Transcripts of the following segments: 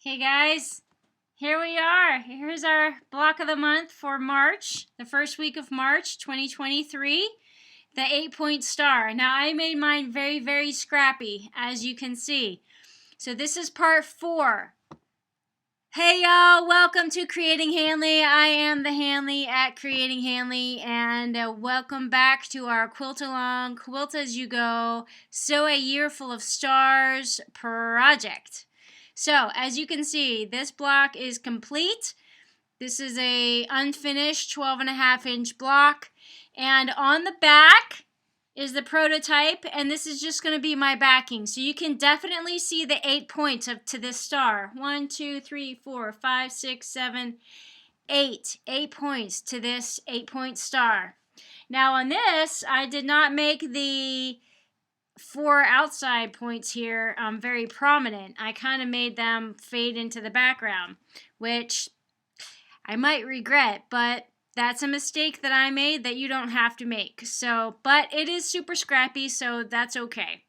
Hey guys, here we are. Here's our block of the month for March, the first week of March 2023, the 8-point star. Now I made mine very, very scrappy, as you can see. So this is part 4. Hey y'all, welcome to Creating Hanley. I am the Hanley at Creating Hanley, and welcome back to our Quilt Along, Quilt As You Go, Sew a Year Full of Stars project. So, as you can see, this block is complete. This is a unfinished 12.5-inch block. And on the back is the prototype, and this is just going to be my backing. So you can definitely see the 8 points to this star. 1, 2, 3, 4, 5, 6, 7, 8. 8 points to this 8-point star. Now on this, I did not make the 4 outside points here very prominent. I kind of made them fade into the background, which I might regret, but that's a mistake that I made that you don't have to make. So, but it is super scrappy, so that's okay.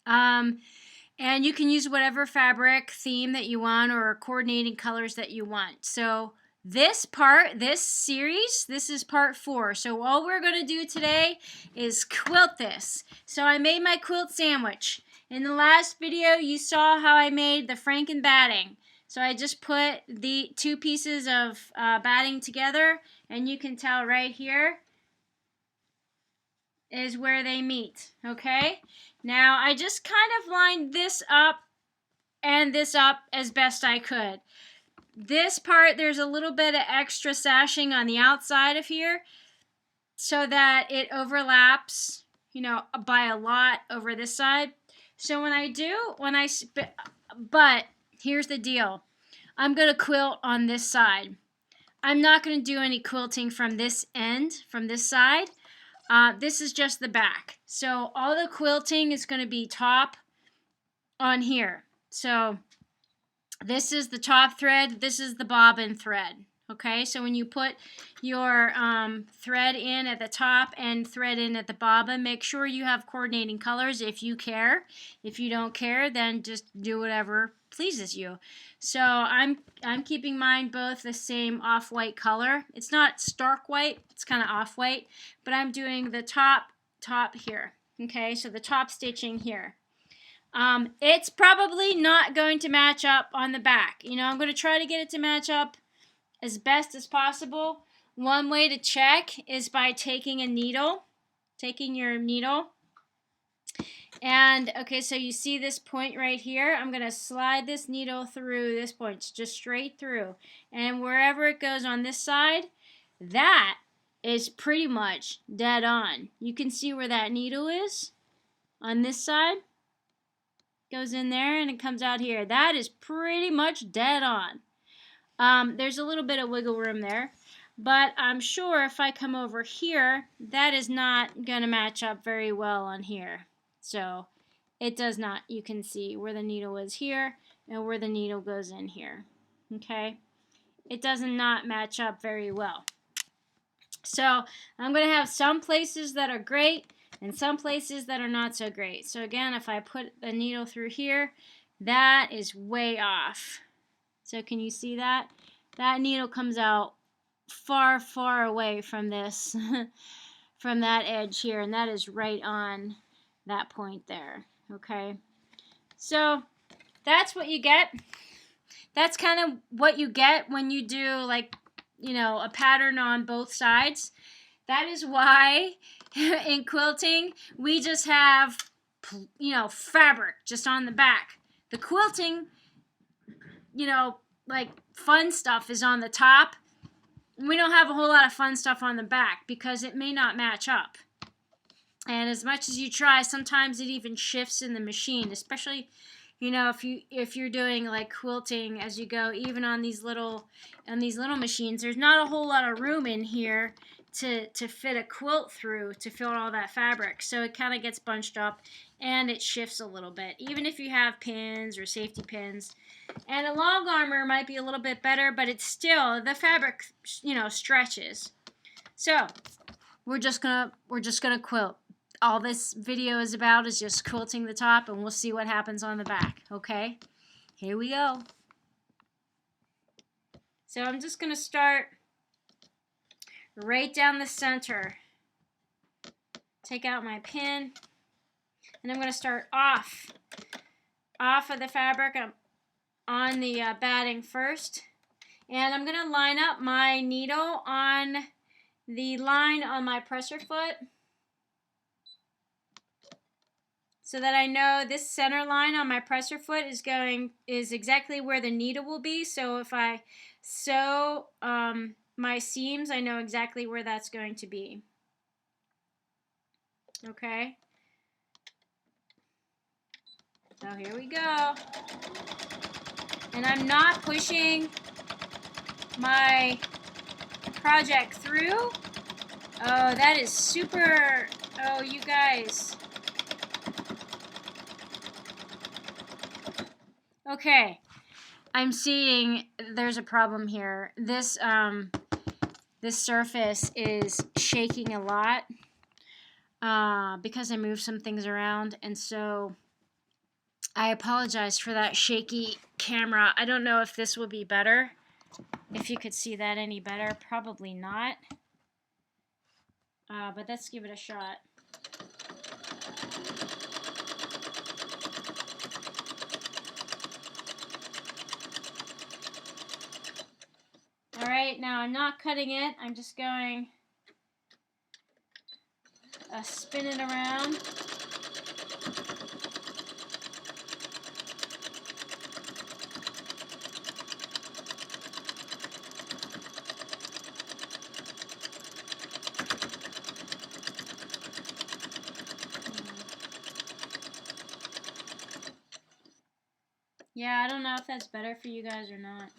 And you can use whatever fabric theme that you want or coordinating colors that you want. So this series, this is part 4. So all we're going to do today is quilt this. So I made my quilt sandwich. In the last video, you saw how I made the Franken batting. So I just put the 2 pieces of batting together, and you can tell right here is where they meet, okay? Now I just kind of lined this up and this up as best I could. This part, there's a little bit of extra sashing on the outside of here so that it overlaps, by a lot over this side. So but here's the deal. I'm going to quilt on this side. I'm not going to do any quilting from this end, from this side. This is just the back. So all the quilting is going to be top on here. So this is the top thread, this is the bobbin thread. Okay, so when you put your thread in at the top and thread in at the bobbin, make sure you have coordinating colors if you care. If you don't care, then just do whatever pleases you. So I'm keeping mine both the same off-white color. It's not stark white, it's kind of off-white, but I'm doing the top here. Okay, so the top stitching here. It's probably not going to match up on the back. I'm going to try to get it to match up as best as possible. One way to check is by taking your needle. And, okay, so you see this point right here? I'm going to slide this needle through this point, just straight through. And wherever it goes on this side, that is pretty much dead on. You can see where that needle is on this side. Goes in there and it comes out here. That is pretty much dead on. There's a little bit of wiggle room there, but I'm sure if I come over here, that is not going to match up very well on here. So it does not. You can see where the needle is here and where the needle goes in here. Okay, it does not match up very well. So I'm going to have some places that are great and some places that are not so great. So again, if I put the needle through here, that is way off. So can you see that? That needle comes out far, far away from this, from that edge here, and that is right on that point there. Okay, so that's what you get. That's kind of what you get when you do a pattern on both sides. That is why in quilting we just have fabric just on the back. The quilting, fun stuff is on the top. We don't have a whole lot of fun stuff on the back because it may not match up. And as much as you try, sometimes it even shifts in the machine, especially if you're doing quilting as you go, even on these little machines, there's not a whole lot of room in here to fit a quilt through to fill all that fabric. So it kind of gets bunched up and it shifts a little bit, even if you have pins or safety pins. And a long armor might be a little bit better, but it's still, the fabric stretches. So we're just gonna quilt. All this video is about is just quilting the top, and we'll see what happens on the back. Okay, here we go. So I'm just going to start right down the center. Take out my pin, and I'm going to start off of the fabric on the batting first. And I'm going to line up my needle on the line on my presser foot so that I know this center line on my presser foot is exactly where the needle will be. So if I sew my seams, I know exactly where that's going to be. Okay. So here we go. And I'm not pushing my project through. Oh, that is super. Oh, you guys. Okay. I'm seeing there's a problem here. This surface is shaking a lot because I moved some things around, and so I apologize for that shaky camera. I don't know if this will be better. If you could see that any better, probably not. But let's give it a shot. Alright, now I'm not cutting it. I'm just going spin it around. Yeah, I don't know if that's better for you guys or not.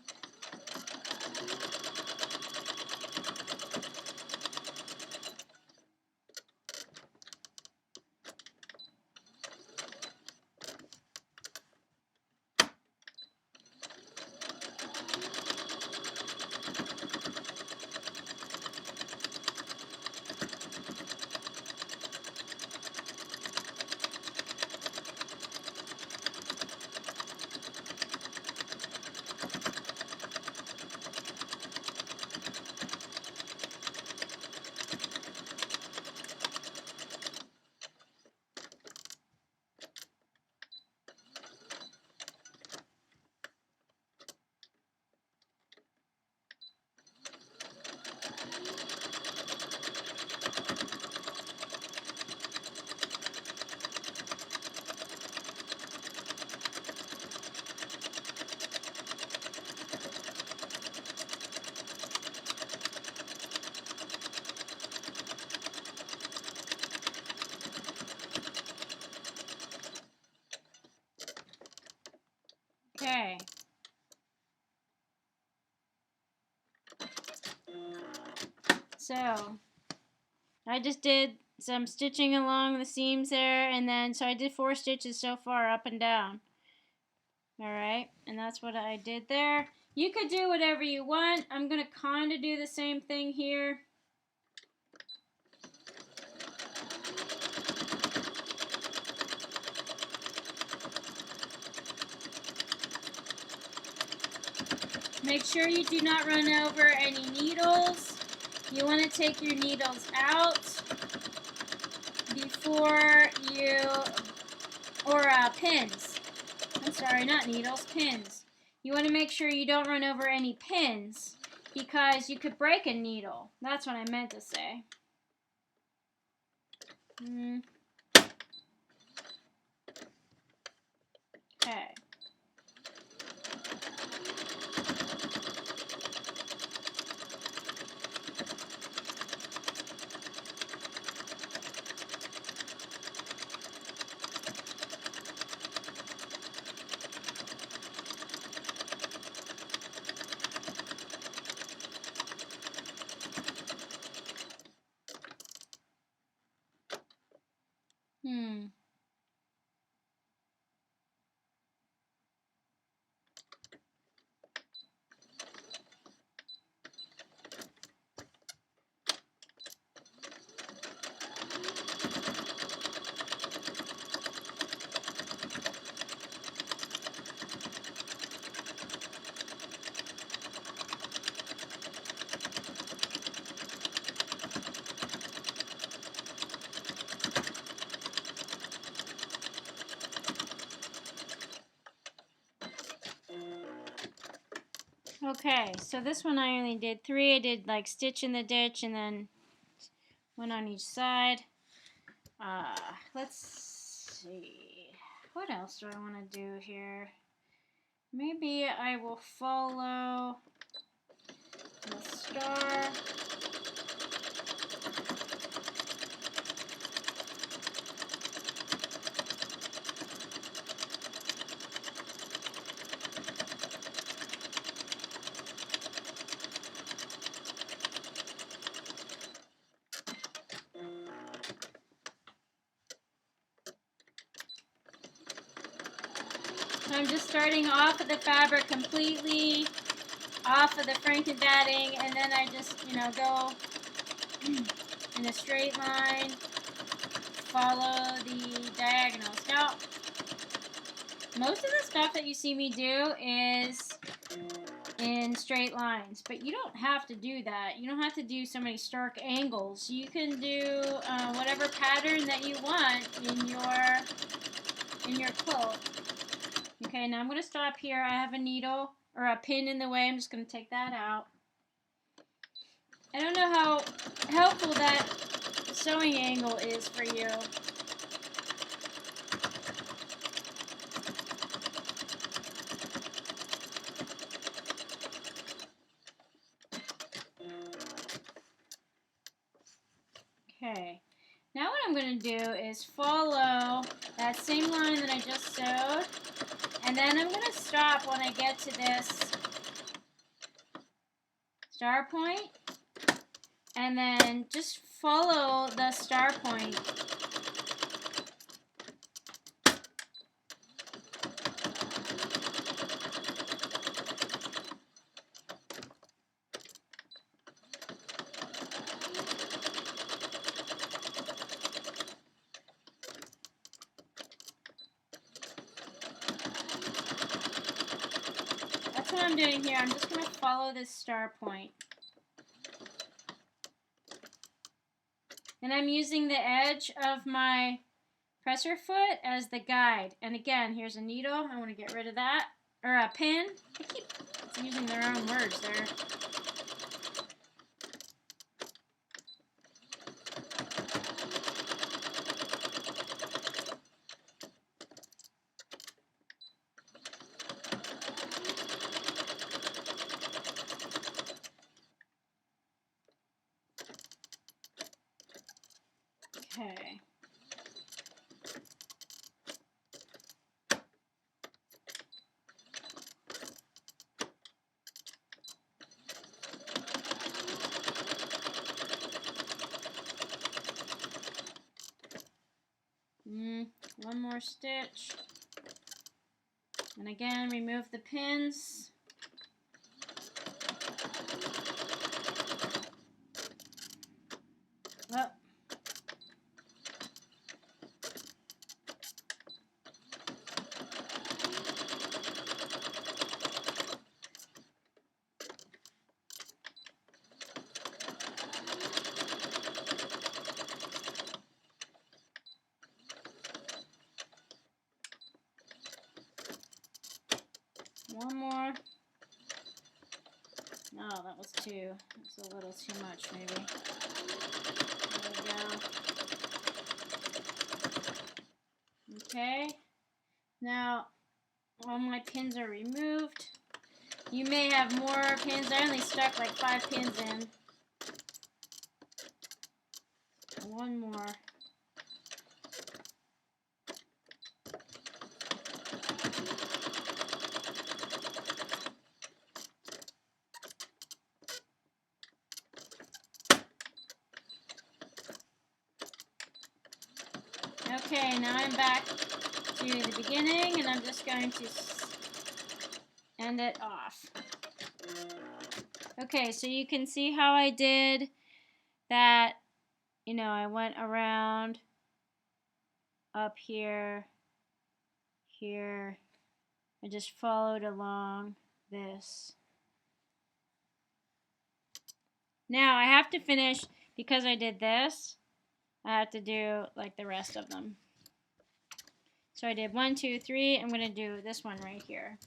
Okay. So, I just did some stitching along the seams there, and then, so I did 4 stitches so far up and down. Alright, and that's what I did there. You could do whatever you want. I'm going to kind of do the same thing here. Make sure you do not run over any needles. You want to take your needles out before you, or pins. I'm sorry, not needles, pins. You want to make sure you don't run over any pins because you could break a needle. That's what I meant to say. Okay. Okay, so this one I only did 3. I did like stitch in the ditch and then one on each side. Let's see. What else do I want to do here? Maybe I will follow the star. So I'm just starting off of the fabric completely, off of the franken batting, and then I just, go in a straight line, follow the diagonals. Now, most of the stuff that you see me do is in straight lines, but you don't have to do that. You don't have to do so many stark angles. You can do whatever pattern that you want in your quilt. Okay, now I'm going to stop here. I have a needle or a pin in the way. I'm just going to take that out. I don't know how helpful that sewing angle is for you. Okay, now what I'm going to do is follow that same line that I just sewed, and then I'm going to stop when I get to this star point, and then just follow the star point. That's what I'm doing here. I'm just going to follow this star point. And I'm using the edge of my presser foot as the guide. And again, here's a needle. I want to get rid of that. Or a pin. I keep using their own words there. Okay. One more stitch. And again, remove the pins. Oh. One more. No, that was two. That's a little too much, maybe. There we go. Okay. Now, all my pins are removed. You may have more pins. I only stuck like 5 pins in. One more. Okay, now I'm back to the beginning, and I'm just going to end it off. Okay, so you can see how I did that. I went around up here, here. I just followed along this. Now I have to finish, because I did this, I have to do like the rest of them. So I did 1, 2, 3. I'm going to do this one right here.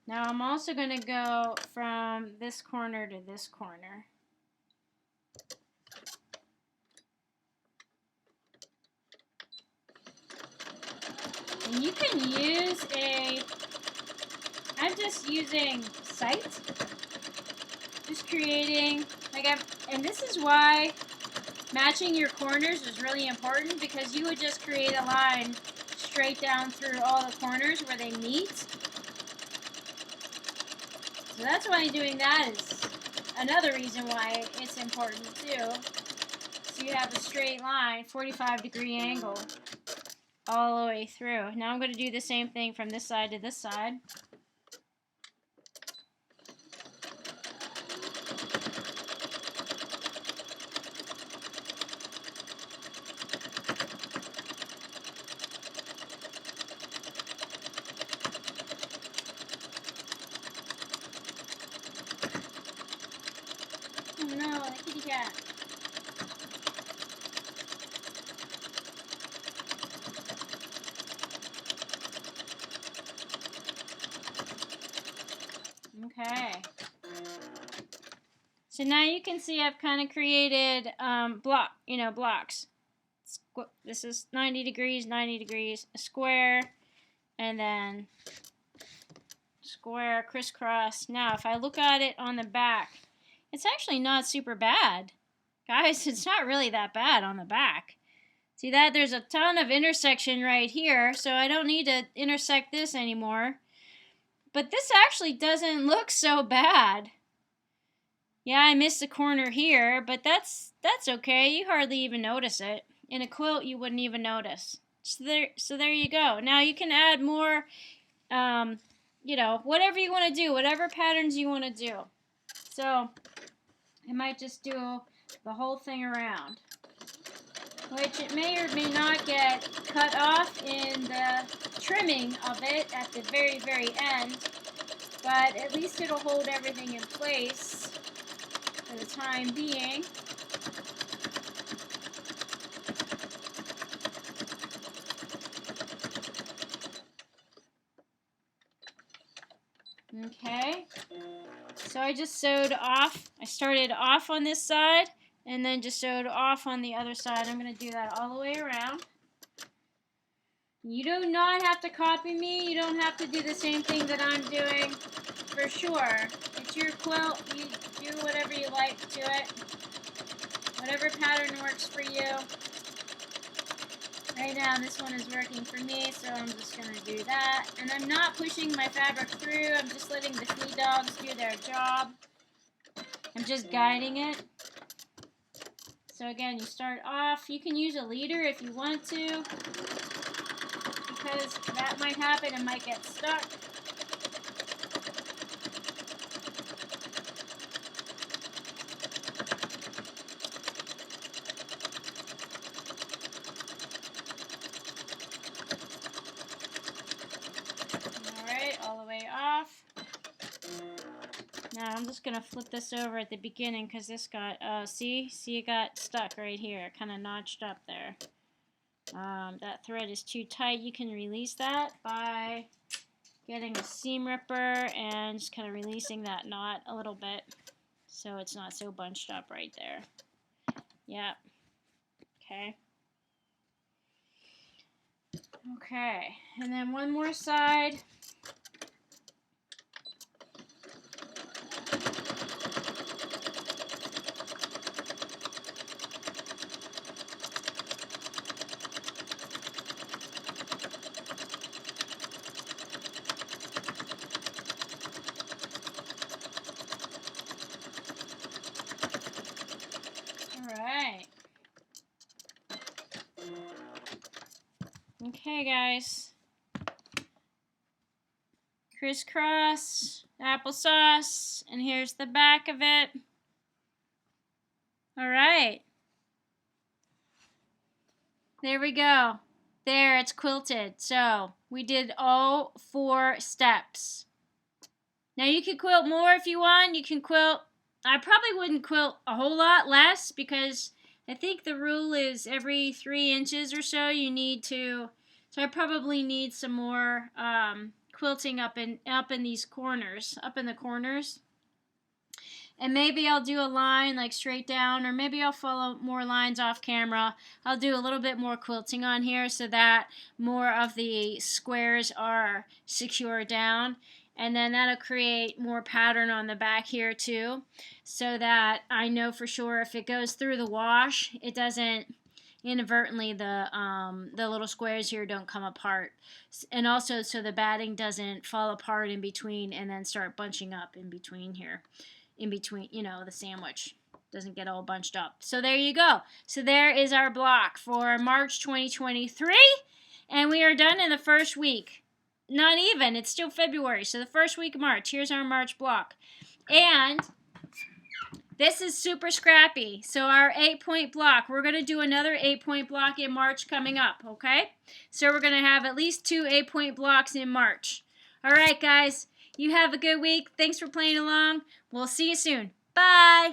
Now I'm also going to go from this corner to this corner. And you can use I'm just using sight. Just creating, and this is why matching your corners is really important, because you would just create a line straight down through all the corners where they meet. So that's why doing that is another reason why it's important too. So you have a straight line, 45-degree angle all the way through. Now I'm going to do the same thing from this side to this side. Oh no, the kitty cat. Okay. So now you can see I've kind of created blocks. This is 90 degrees, 90 degrees, a square, and then square, crisscross. Now if I look at it on the back, it's actually not super bad. Guys, it's not really that bad on the back. See that? There's a ton of intersection right here, so I don't need to intersect this anymore. But this actually doesn't look so bad. Yeah, I missed a corner here, but that's okay. You hardly even notice it. In a quilt, you wouldn't even notice. So there you go. Now you can add more, whatever you want to do, whatever patterns you want to do. So I might just do the whole thing around, which it may or may not get cut off in the trimming of it at the very, very end, but at least it'll hold everything in place for the time being. Okay, so I just sewed off. I started off on this side and then just sewed off on the other side. I'm going to do that all the way around. You do not have to copy me. You don't have to do the same thing that I'm doing, for sure. It's your quilt. You do whatever you like to it. Whatever pattern works for you. Right now this one is working for me, so I'm just going to do that. And I'm not pushing my fabric through. I'm just letting the feed dogs do their job. I'm just guiding it. So again, you start off. You can use a leader if you want to, because that might happen. It might get stuck. Alright, all the way off. Now I'm just going to flip this over at the beginning because this got, see it got stuck right here, kind of notched up there. That thread is too tight. You can release that by getting a seam ripper and just kind of releasing that knot a little bit so it's not so bunched up right there. Yep. Okay. Okay, and then one more side. Okay, guys. Crisscross, applesauce, and here's the back of it. All right. There we go. There, it's quilted. So we did all 4 steps. Now you can quilt more if you want. You can quilt. I probably wouldn't quilt a whole lot less because I think the rule is every 3 inches or so you need to. So I probably need some more quilting up in these corners, up in the corners. And maybe I'll do a line like straight down, or maybe I'll follow more lines off camera. I'll do a little bit more quilting on here so that more of the squares are secure down. And then that'll create more pattern on the back here too, so that I know for sure if it goes through the wash, it doesn't inadvertently, the little squares here don't come apart. And also so the batting doesn't fall apart in between and then start bunching up in between here. In between, you know, the sandwich doesn't get all bunched up. So there you go. So there is our block for March 2023. And we are done in the first week. Not even. It's still February. So the first week of March. Here's our March block. And this is super scrappy. So our 8-point block. We're going to do another 8-point block in March coming up. Okay? So we're going to have at least 2 8-point blocks in March. All right, guys. You have a good week. Thanks for playing along. We'll see you soon. Bye.